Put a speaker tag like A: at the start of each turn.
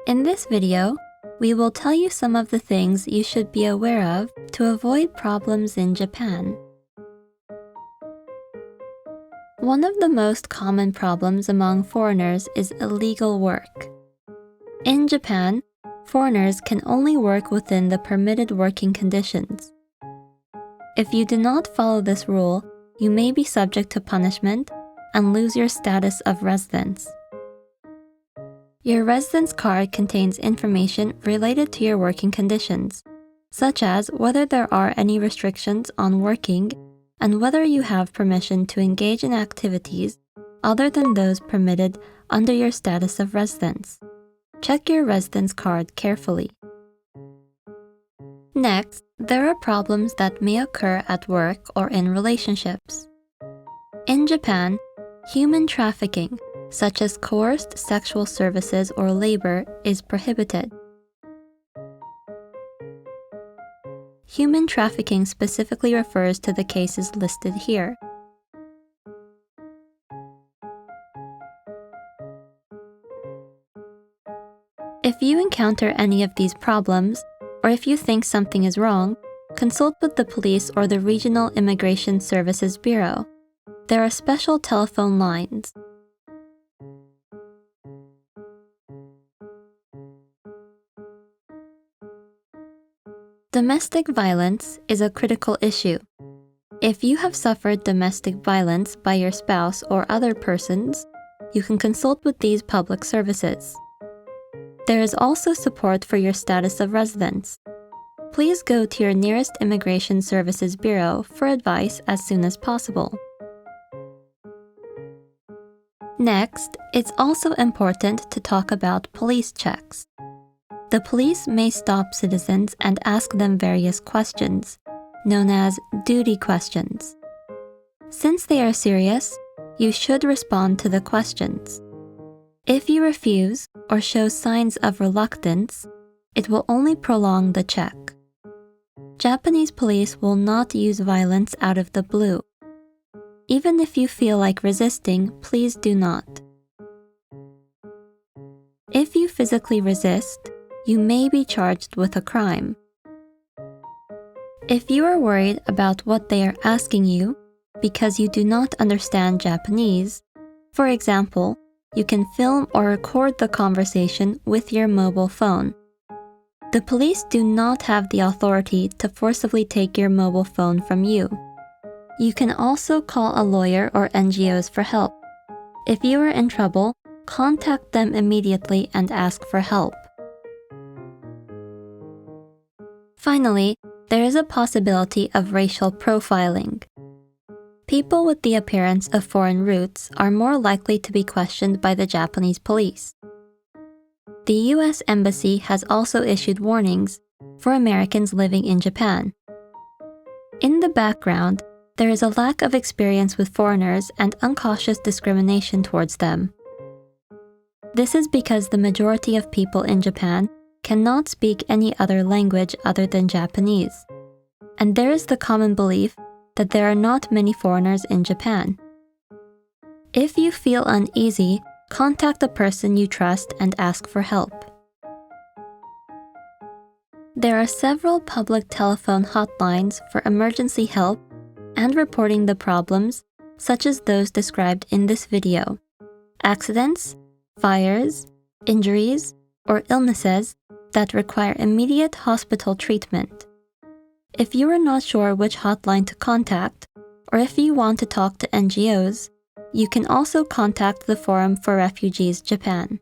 A: In this video, we will tell you some of the things you should be aware of to avoid problems in Japan. One of the most common problems among foreigners is illegal work. In Japan, foreigners can only work within the permitted working conditions. If you do not follow this rule, you may be subject to punishment and lose your status of residence. Your residence card contains information related to your working conditions, such as whether there are any restrictions on working and whether you have permission to engage in activities other than those permitted under your status of residence. Check your residence card carefully. Next, there are problems that may occur at work or in relationships. In Japan, human trafficking, such as coerced sexual services or labor, is prohibited. Human trafficking specifically refers to the cases listed here. If you encounter any of these problems, or if you think something is wrong, consult with the police or the Regional Immigration Services Bureau. There are special telephone lines. Domestic violence is a critical issue. If you have suffered domestic violence by your spouse or other persons, you can consult with these public services. There is also support for your status of residence. Please go to your nearest Immigration Services Bureau for advice as soon as possible. Next, it's also important to talk about police checks. The police may stop citizens and ask them various questions, known as duty questions. Since they are serious, you should respond to the questions. If you refuse or show signs of reluctance, it will only prolong the check. Japanese police will not use violence out of the blue. Even if you feel like resisting, please do not. If you physically resist, you may be charged with a crime. If you are worried about what they are asking you because you do not understand Japanese, for example, you can film or record the conversation with your mobile phone. The police do not have the authority to forcibly take your mobile phone from you. You can also call a lawyer or NGOs for help. If you are in trouble, contact them immediately and ask for help. Finally, there is a possibility of racial profiling. People with the appearance of foreign roots are more likely to be questioned by the Japanese police. The US Embassy has also issued warnings for Americans living in Japan. In the background, there is a lack of experience with foreigners and uncautious discrimination towards them. This is because the majority of people in Japan cannot speak any other language other than Japanese, and there is the common belief that there are not many foreigners in Japan. If you feel uneasy, contact a person you trust and ask for help. There are several public telephone hotlines for emergency help and reporting the problems, such as those described in this video: accidents, fires, injuries, or illnesses that require immediate hospital treatment. If you are not sure which hotline to contact, or if you want to talk to NGOs, you can also contact the Forum for Refugees Japan.